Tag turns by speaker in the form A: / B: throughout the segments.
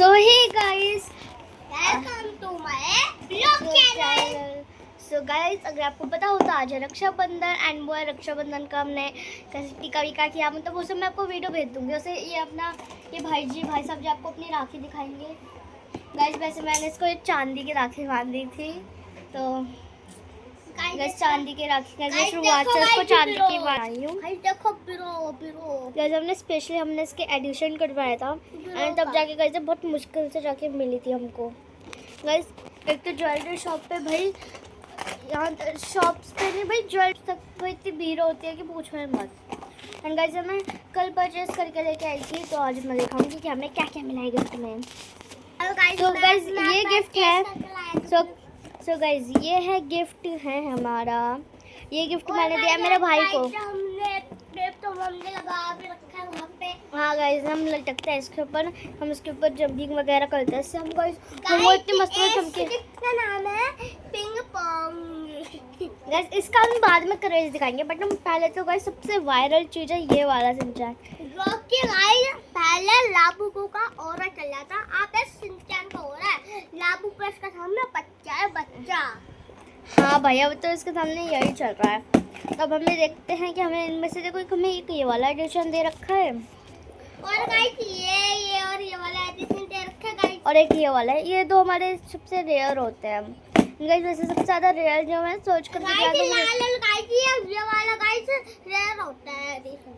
A: So hey guys,
B: welcome to my vlog channel.
A: So guys, अगर आपको पता हो तो आज है रक्षाबंधन एंड वो है रक्षाबंधन का हमने कैसे टीका वीका किया, मतलब वो सब मैं आपको वीडियो भेज दूंगी। वैसे ये अपना ये भाई साहब जो आपको अपनी राखी दिखाएंगे। गाइस वैसे मैंने इसको एक चांदी की राखी बांधी थी, तो गाइस चांदी की राखी का जो शुरुआत से इसको चांदी की बनाई हूँ।
B: देखो बिरो
A: गाइस हमने स्पेशली इसके एडिशन करवाया था एंड तब जाके गाइस बहुत मुश्किल से जाके मिली थी हमको। गाइस एक तो ज्वेलरी शॉप पे भाई, यहाँ शॉप्स पे नहीं भाई, ज्वेलरी तक तो इतनी भीड़ होती है कि पूछो ही मत। एंड गाइस मैं कल परचेस करके लेके आई थी, तो आज मैं दिखाऊंगी कि हमें क्या क्या मिला है गिफ्ट में। तो गाइस ये गिफ्ट है, सो गाइस ये है गिफ्ट है हमारा। ये गिफ्ट मैंने दिया मेरे भाई को।
B: हमने लगा भी रखा है वहाँ पे।
A: हाँ गाइस हम लटकते हैं इसके ऊपर, हम इसके ऊपर जंपिंग वगैरह करते हैं। इससे हम गाइस वो इतनी मस्त चमके।
B: इसका नाम है पिंग पोंग।
A: गाइस इसका हम बाद में क्रेज दिखाएंगे, बट हम पहले तो गाइस सबसे वायरल चीज़ है ये वाला सिंचैन।
B: रॉकी गाइस पहले लाबूबू का ऑरा चल रहा था, आप इस सिंचैन का हो रहा है। लाबू पर इसका सामने बच्चा है, बच्चा।
A: हाँ भाई अब तो इसके सामने यही चल रहा है। तो अब हमें देखते हैं कि हमें इनमें से कोई हमें एक ये वाला एडिशन दे रखा है,
B: और गाइस ये और ये वाला एडिशन दे रखा है गाइस,
A: और एक ये वाला है। ये दो हमारे सबसे रेयर होते हैं गाइस। वैसे सबसे ज़्यादा रेयर जो मैं सोच कर
B: गाइस ये वाला गाइस रेयर होता है एडिशन।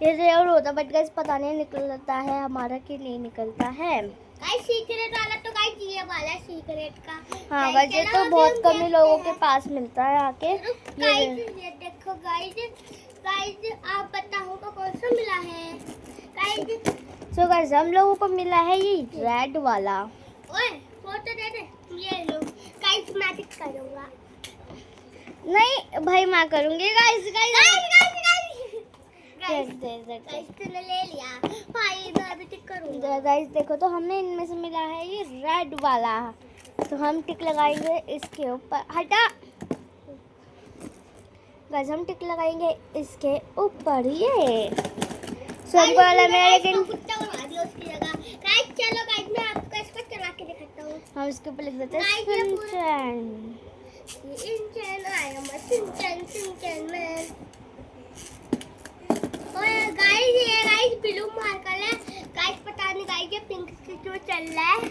A: ये रेयर होता है, बट गाइस पता नहीं निकलता है हमारा कि नहीं निकलता है।
B: गाइस सीक्रेट वाला तो गाइस ये वाला है सीक्रेट का।
A: हाँ गाइस ये तो बहुत कम ही लोगों के पास मिलता है आके।
B: गाइस ये देखो गाइस आप बताओ को कौन सा मिला है गाइस।
A: सो गाइस हम लोगों को मिला है ये रेड वाला।
B: ओए फोटो दे दे, ये लो गाइस मैं टिक करूंगा।
A: नहीं भाई मैं करूंगी। गाइस
B: गाइस तूने ले लिया भाई, मैं भी टिक करूंगा।
A: गाइस देखो तो हमने इनमें से मिला है ये रेड वाला, तो हम टिक लगाएंगे इसके ऊपर। हटा गाइस हम टिक लगाएंगे इसके ऊपर ये सब वाला में, लेकिन
B: कुत्ता बना दिया उसकी जगह। गाइस चलो गाइस मैं आपको इसको चला के दिखाता हूँ।
A: हम इसके ऊपर लिख देते हैं सिंचैन।
B: Shinchan man. और गाइस ये गाइस ब्लू मार्कर है गाइस, पता नहीं गाइस ये पिंक क्यों चल रहा है,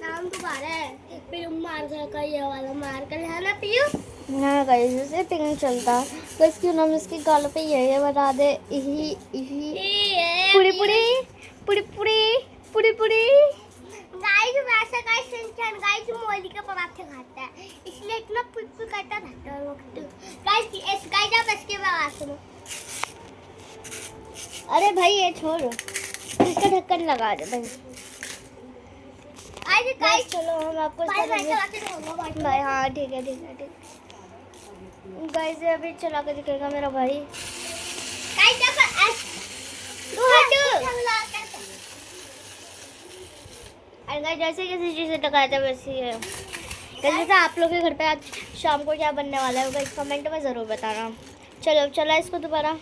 B: नाम दोबारा है ब्लू मार्कर का। ये वाला मार्कर है ना पियू।
A: हाँ गाइस जैसे पिंक चलता तो इसकी नाम इसके गालों पे ये बता दे इही पुड़ी पुड़ी पुड़ी पुड़ी पुड़ी पुड़ी।
B: गाइस वैसे गाइस सिंचैन गाइस मोली के पराठे खाता है, इसलिए इतना पुट करता रहता है वक्त। गाइस इस गाइस आप इसके आवाज सुनो।
A: अरे भाई ये छोड़, इसका ढक्कन लगा दे भाई।
B: अरे गाइस
A: चलो हम आपको भाई। हाँ ठीक है ठीक है ठीक है। गाइस ये अभी चला के दिखेगा मेरा भाई।
B: गाइस
A: और गाइस जैसे किसी चीज़ से टकराया था वैसे ही है। जैसे आप लोग के घर पे आज शाम को क्या बनने वाला है गाइस कमेंट में ज़रूर बताना। चलो चला इसको दोबारा।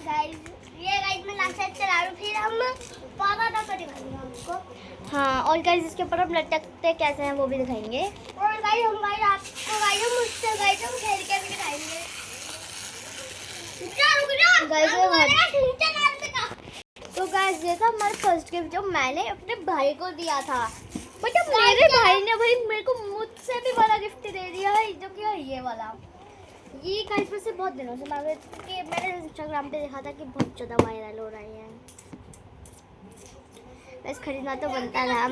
B: गाइस ये गाइस मैं लास्ट साइड चला रहा हूं, फिर हम पापा का दिखाएंगे आपको।
A: हाँ और गाइस इसके ऊपर हम लटकते कैसे हैं वो भी दिखाएंगे।
B: और गाइस हम गाइस आपको गाइस हम मुझसे गाइस हम खेल के भी दिखाएंगे।
A: तो गाइस ये था हमारा फर्स्ट गिफ्ट जो मैंने अपने भाई को दिया था, बट अब मेरे भाई ने भाई मेरे को मुझसे भी बड़ा गिफ्ट दे दिया है, जो कि है ये वाला। ये गाइस वैसे बहुत दिनों से मांग रहे थे कि मैंने इंस्टाग्राम पे देखा था कि बहुत ज़्यादा वायरल हो रही है, बस खरीदना तो बनता था।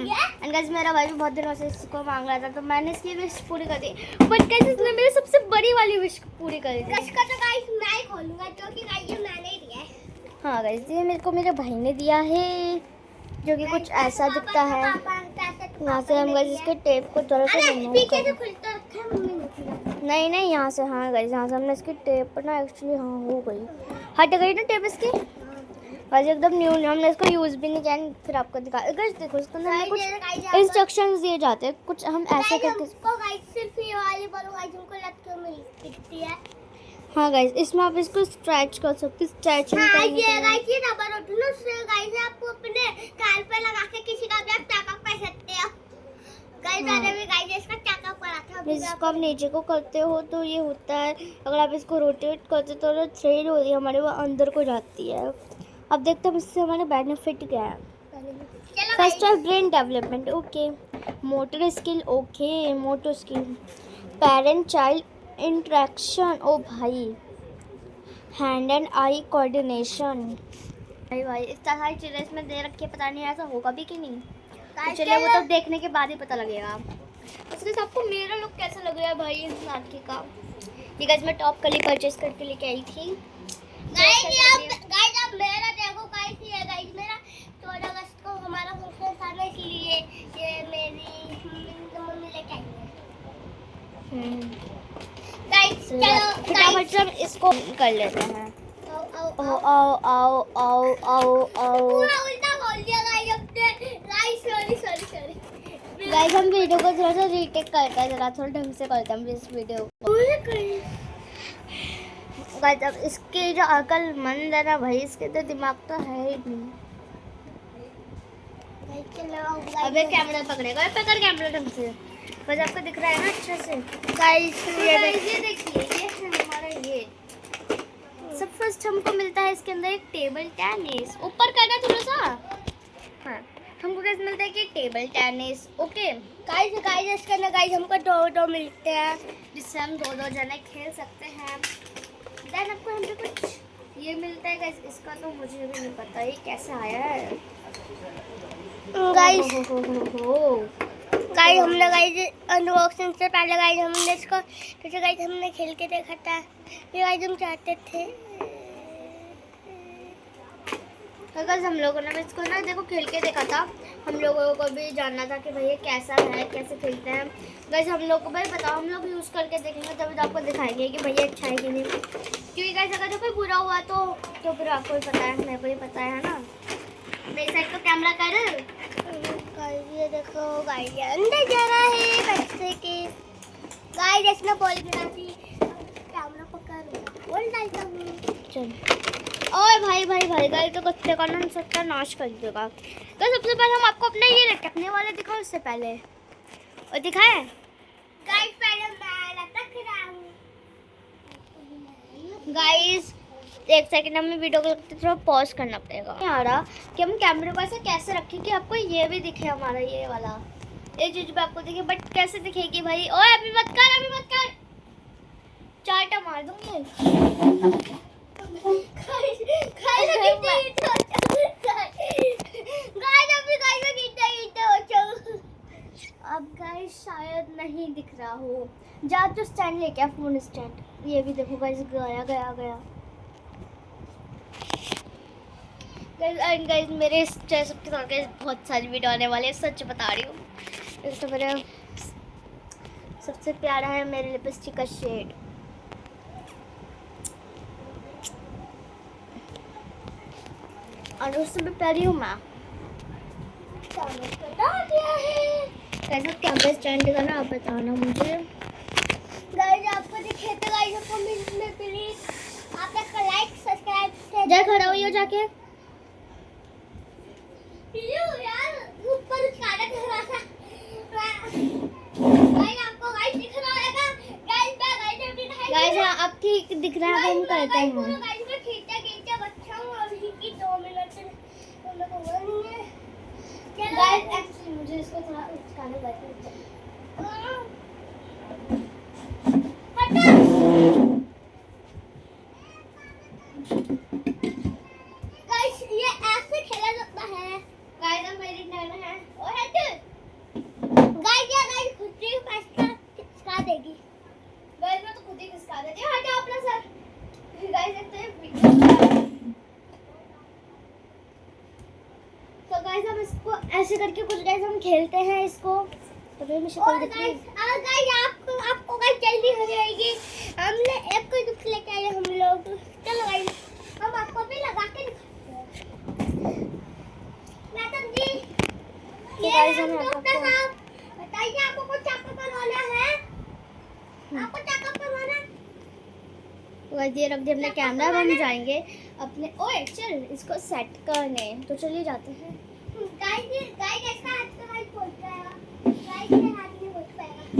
A: एंड गाइस मेरा भाई भी बहुत दिनों से इसको मांग रहा था, तो मैंने इसकी विश पूरी कर दी। बट गाइस इसने मेरी सबसे बड़ी वाली विश पूरी कर दी।
B: इसका तो गाइस मैं ही खोलूंगा, जो कि गाइस ये मैंने ही दिया है।
A: हाँ गाइस ये मेरे को मेरे भाई ने दिया है, जो कि कुछ ऐसा दिखता है। यहाँ से हम गाइस इसके टेप को थोड़ा सा
B: पीछे से खुलता रखा है मम्मी ने।
A: नहीं यहाँ से। हाँ गाइस यहाँ से हमने इसकी टेप ना एक्चुअली हाँ हो गई, हट गई ना टेप इसकी। गाइस एकदम न्यू, हमने इसको यूज़ भी नहीं किया। फिर आपको दिखा गाइस देखो इसके अंदर हमें कुछ इंस्ट्रक्शंस दिए जाते हैं, कुछ हम ऐसे करके
B: गाइस सिर्फ ये वाली बॉल गाइस हमको लटके मिल दिखती है।
A: हाँ गाइस इसमें आप इसको स्ट्रेच कर सकते, स्ट्रेचिंग
B: हाँ, ये गाइस ये रबर होती है ना, उससे गाइस आपको अपने कान पे
A: इसको आप नीचे को करते हो तो ये होता है, अगर आप इसको रोटेट करते हो तो थ्रेड होती है हमारे वो अंदर को जाती है। अब देखते हैं इससे हमारा बेनिफिट क्या है।
B: चलो
A: first of brain development, okay. Motor skill, okay. Motor skill, parent child interaction, ओ भाई। हैंड एंड आई कोऑर्डिनेशन, भाई इतना सारी चीज़ें इसमें दे रखी है, पता नहीं ऐसा होगा भी कि नहीं। तो चलिए वो तो देखने के बाद ही पता लगेगा। उसके साथ आपको मेरा लुक कैसा लग रहा है भाई इस नाटकी का। ये गाइस मैं टॉप कली परचेस करके लेके आई थी।
B: गाइस अब मेरा देखो गाइस, ये गाइस मेरा 14 अगस्त को हमारा फंक्शन था ना, इसलिए ये मेरी मम्मी लेके आई है। गाइस चलो
A: फटाफट से हम इसको कर लेते हैं। आओ आओ आओ आओ आओ आओ।
B: पूरा उल्टा बोल दिया गाइस अपने। गाइस सॉरी
A: गाइस हम वीडियो को थोड़ा सा रीटेक करते हैं, जरा थोड़ा ढंग से करते हैं इस वीडियो को। गाइस अब इसके जो अक्लमंद है ना भाई, इसके तो दिमाग तो है ही नहीं। अबे कैमरा पकड़ेगा, पकड़ कैमरा ढंग से, बस आपको दिख रहा है ना अच्छे से। गाइस ये देखिए, ये है हमारा ये। सब फर्स्ट हमको मिलता है इसके अंदर एक टेबल टेनिस, ऊपर करना थोड़ा सा। हाँ हमको कैसे मिलता है कि टेबल टेनिस, ओके।
B: गाइस इसके अंदर गाइस हमको दो मिलते हैं,
A: जिससे हम दो जने खेल सकते हैं। देन आपको हमको कुछ ये मिलता है गाइस, इसका तो मुझे भी नहीं पता ये कैसे आया है।
B: गाइस
A: हो
B: गाइस हमने गाइस अनबॉक्सिंग से पहले गाइस हमने इसको जैसे गाइस हमने खेल के देखा था, ये गाइस हम चाहते थे।
A: गाइस हम लोगों ने भी इसको ना देखो खेल के देखा था, हम लोगों को भी जानना था कि भाई ये कैसा है, कैसे खेलते हैं। गाइस हम लोग को भाई बताओ, हम लोग यूज़ करके देखेंगे तभी तो आपको दिखाएंगे कि भैया अच्छा है कि नहीं। क्योंकि गाइस अगर तो कोई बुरा हुआ तो फिर आपको भी पता है, मेरे को भी पता है ना। मेरी साइड को कैमरा कर।
B: गाइस ये देखो गाइस ये अंदर जा रहा है बच्चे के। गाइस इसने बॉल गिरा थी, कैमरा पकड़ बॉल डालता हूँ।
A: चल ओए भाई गाइस तो कुत्ते का ना सबका नाश कर देगा। तो सबसे पहले हम आपको अपने ये लटकने वाले दिखाओ, उससे पहले और दिखाए।
B: गाइस पहले मैं लटक रहा हूँ।
A: गाइस एक सेकंड हमें वीडियो को थोड़ा पॉज करना पड़ेगा। नहीं आ रहा कि हम कैमरे को ऐसे कैसे रखें कि आपको ये भी दिखे, हमारा ये वाला एक चीज भी आपको दिखे, बट कैसे दिखेगी भाई। ओए अभी मत कर चाटा मार दूंगी। अब गाइस शायद नहीं दिख रहा हो, जा तो स्टैंड लेके आ, फोन स्टैंड। ये भी देखो गाइस गया। गाइस मेरे इस चेस्ट के साथ गाइस बहुत सारी वीडियो आने वाले हैं, सच बता रही हूँ। एक तो मेरा सबसे प्यारा है मेरे लिपस्टिक का शेड, और उससे भी प्यारी हूँ मैं। कैसा कैमरा स्टैंड का ना आप बताना मुझे।
B: गाइस आपको दिखे तो गाइस आपको मिलने प्लीज आप एक लाइक सब्सक्राइब
A: जा खड़ा हो जाके।
B: यार ऊपर काला खड़ा था। गाइस आपको गाइस दिख रहा होगा।
A: गाइस अब ठीक दिख रहा है, हम करते हैं।
B: गाइस मैं खींचा बच्चा हूं, अभी की 2 मिनट तुम लोग हुआ नहीं है।
A: गाइस एक्चुअली मुझे इसको थोड़ा उचकाने बैठे
B: गाइस ये ऐसे खेला जाता है।
A: गाइस अब मेरी टर्न है।
B: और हट गाइस ये गाइस खुद ही पास्ता खिसका देगी।
A: गाइस मैं तो खुद ही खिसका देती हूं, हटा अपना सर। गाइस देखते हैं वीडियो। तो गाइस हम इसको ऐसे करके कुछ गाइस हम खेलते हैं इसको, तो फिर मुझे
B: और गाइस आपको गाइस जल्दी हो जाएगी। हमने एक कोई गिफ्ट लेके आए हम लोग। चलो गाइस हम आपको भी लगा के दिखाते हैं। मैडम जी ये
A: गाइस हम
B: डॉक्टर साहब बताइए आपको कुछ चेकअप करवाना है? आपको चेकअप करवाना है?
A: गाइस ये रख दिया हमने कैमरा, अब हम जाएंगे अपने। ओए चल इसको सेट करने, तो चलिए जाते हैं।
B: गाइस इसका हाथ तो गाइस पहुंच जाएगा। गाइस के हाथ में पहुंच पाएगा।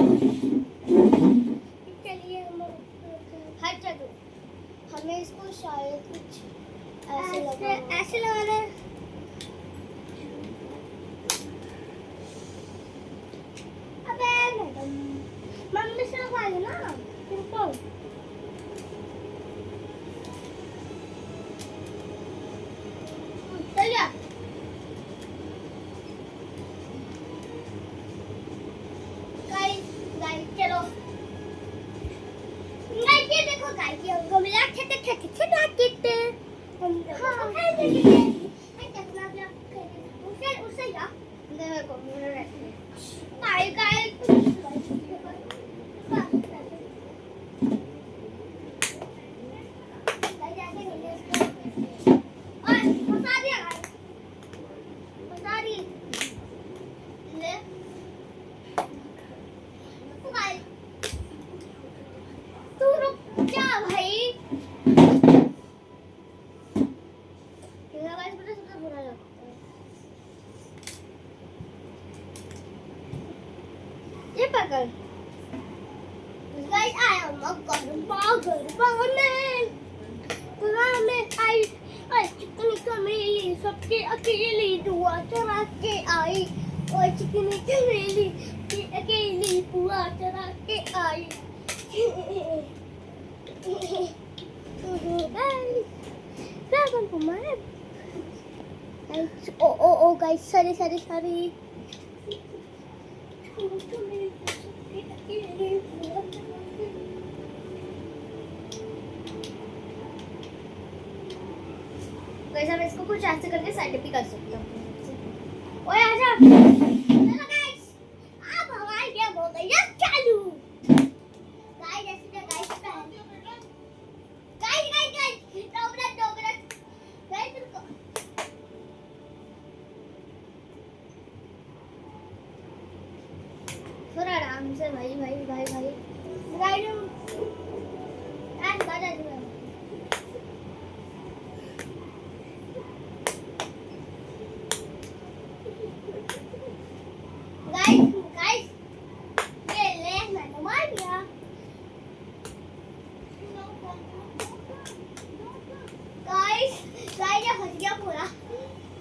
B: ना सिंपल। चलिए गाइस गाइस चलो गाइस ये देखो गाइस ये हमको मिला छोटे छोटे छोटे किट्टे हम हाँ उसे उसे या देखो मेरा रहते गाइस गाइस तू रुक जा भाई। मेरा गाइस मुझे सबसे बुरा लगता है ये पकड़ गाइस आया में आई चिकनी चमेली सबके अकेली दुआ चढ़ा के आई और चिकनी चमेली अकेली दुआ चढ़ा के आई। Oh guys, sorry. गाइस हम इसको कुछ ऐसे करके साइड भी कर सकते हैं। ओए आजा चलो गाइस अब हमारी गेम हो गई है चालू। गाइस ऐसे गाइस डोगरा गाइस रुको थोड़ा आराम से भाई गाइस आज बाजा जुड़ा गाइस ये ले मैंने मार दिया। गाइस ये फंस गया पूरा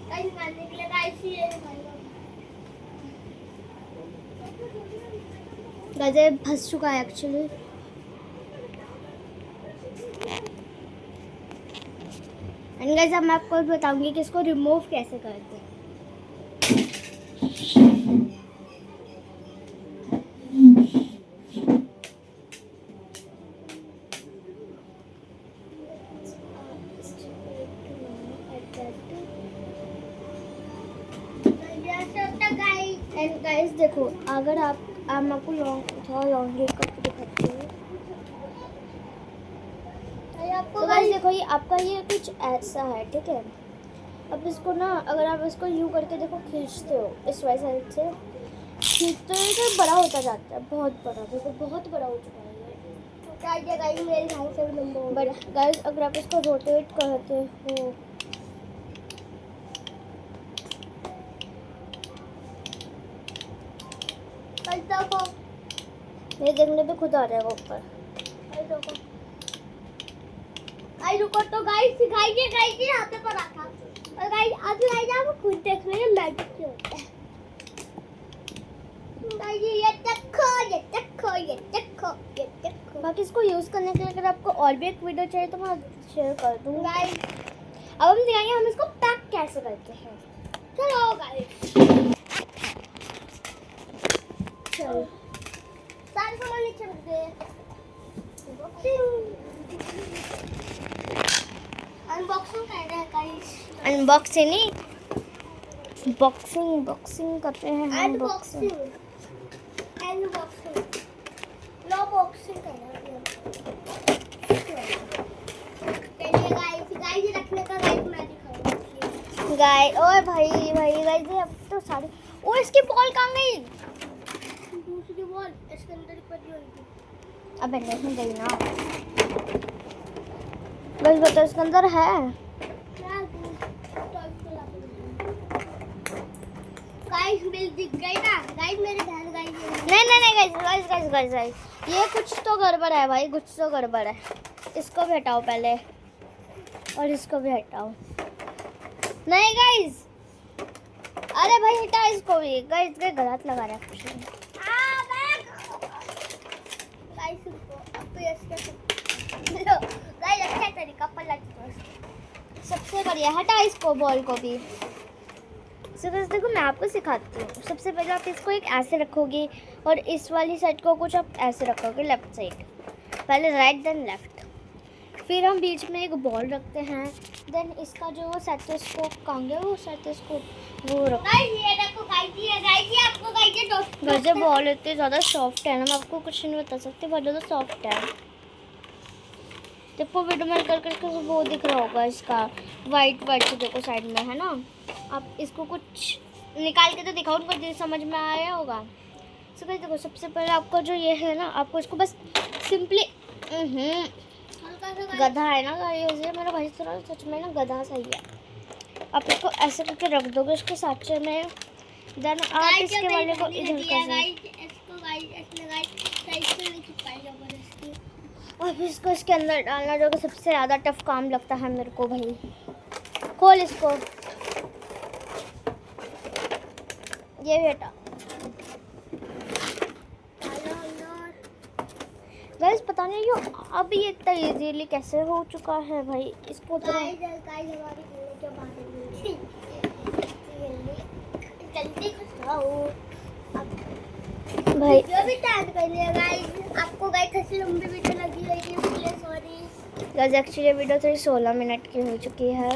B: गाइस निकालने के लिए गाइस ये गाइस फंस चुका है एक्चुअली। एंड गाइस अब मैं आपको बताऊंगी कि इसको रिमूव कैसे करते हैं। एंड गाइस देखो अगर आप आपको थोड़ा लॉन्ग करके दिखाती हूँ तो गाइस देखो ये आपका ये कुछ ऐसा है ठीक है। अब इसको ना अगर आप इसको यूं करके देखो खींचते हो इस वाली साइड से खींचते हो तो बड़ा होता जाता है बहुत बड़ा। देखो बहुत बड़ा हो चुका है गाइस मेरे ध्यान से भी लंबा हो गया। बट गाइस अगर आप इसको रोटेट करते हो देखो मेरे देखने पे खुद आ जाएगा ऊपर। गाइस रुको तो गाइस सिखाइए गाइस यहाँ पे पर रखा और गाइस अब गाइस आप खुद देख रहे हैं मैजिक क्या होता है। गाइस ये देखो बाकी इसको यूज करने के लिए अगर आपको और भी एक वीडियो चाहिए तो मैं शेयर कर दूँ। गाइस अब हम दिखाएंगे हम इसको पैक कैसे करते हैं। चलो गाइस चलो सारे सामान नीचे रख दे। अनबॉक्सिंग कर रहे हैं गाइस। अनबॉक्सिंग नहीं बॉक्सिंग करते हैं। अनबॉक्सिंग लो बॉक्सिंग कर रहे हैं। चलिए गाइस रखने का गाइस मैं दिखाऊंगा। गाइस ओए भाई गाइस ये अब तो सारे ओ इसकी बॉल कहाँ गई? दूसरी बॉल इसके अंदर पड़ी होगी। अबे नहीं गई ना बस बता इसके अंदर है। गाइस मिल दिख गई ना गाइस मेरे ध्यान गाइस नहीं गाइस ये कुछ तो गड़बड़ है भाई कुछ तो गड़बड़ है। इसको भी हटाओ पहले और इसको भी हटाओ। नहीं गाइस अरे भाई हटा इसको भी गाइस गलत लगा रहा है कुछ। गाइस इसको अब प्रेस कर लो गाइस, अच्छा तरीका पलट दो।
A: सबसे बढ़िया, हटा इसको बॉल को भी। सो गाइस देखो मैं आपको सिखाती हूँ। सबसे पहले आप इसको एक ऐसे रखोगे और इस वाली साइड को कुछ आप ऐसे रखोगे, लेफ्ट साइड, पहले राइट देन लेफ्ट। फिर हम बीच में एक बॉल रखते हैं, देन इसका जो सेटोस्कोप कांगे वो सेटोस्कोप वो रखते हैं।
B: गाइस ये देखो गाइस, ये आपको गाइस ये दोस्त
A: वैसे बॉल इतनी ज़्यादा सॉफ्ट है ना, मैं आपको कुछ नहीं बता सकती, बहुत ज़्यादा सॉफ्ट है। देखो वीडियो में करके वो दिख रहा होगा इसका वाइट वाइट से, देखो साइड में है ना। आप इसको कुछ निकाल के तो दिखाओ, उनको जो समझ में आया होगा। सो गाइस देखो सबसे पहले आपका जो ये है ना, आपको इसको बस सिंपली गधा है ना गाइस, ये मेरा भाई थोड़ा सच में ना गधा सही है। आप इसको ऐसे करके रख दोगे इसके साचे में, देन आप इसके वाले को इधर कर दोगे।
B: इसको गाइस ऐसे गाइस साइड से नहीं चिपकाएगा जबरदस्ती।
A: अब इसको इसके अंदर डालना, जो कि सबसे ज़्यादा टफ काम लगता है मेरे को भाई। खोल इसको, ये भी हटा। गाइस पता नहीं यो अब ये इतना इजीली कैसे हो चुका है भाई। इसको तो
B: जल्दी खसाओ
A: भाई,
B: जो भी टाइम कर लिया गाइस। आपको गाइस ऐसी लंबी वीडियो लगी रहेगी, इसलिए सॉरी
A: गाइस एक्चुअली वीडियो तो 16 मिनट की हो चुकी है।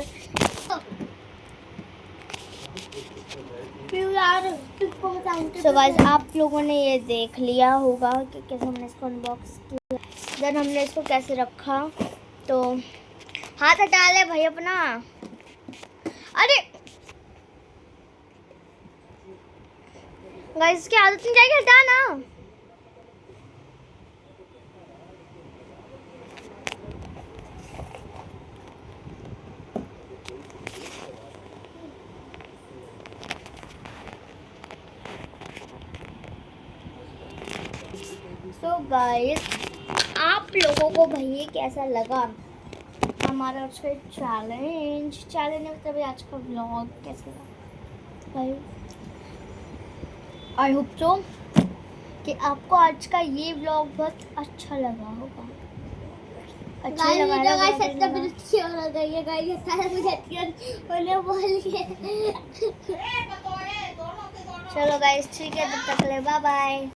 B: फिर यार किसको बताऊं।
A: सो गाइस आप लोगों ने ये देख लिया होगा कि कैसे हमने इसको अनबॉक्स किया, देन हमने इसको कैसे रखा। तो हाथ हटा ले भाई अपना। अरे गाइस इसकी आदत नहीं जाएगी, हटा ना। सो गाइस आप लोगों को भाई ये कैसा लगा हमारा आज का चैलेंज मतलब आज का व्लॉग कैसा लगा भाई। आई होप सो कि आपको आज का ये व्लॉग बहुत अच्छा लगा होगा। अच्छा लगा ना
B: गाइस इतना बिल्कुल हो गई है गाइस, सारा मुझे होने वाली है।
A: चलो गाइस ठीक है, तब तक ले बाय बाय।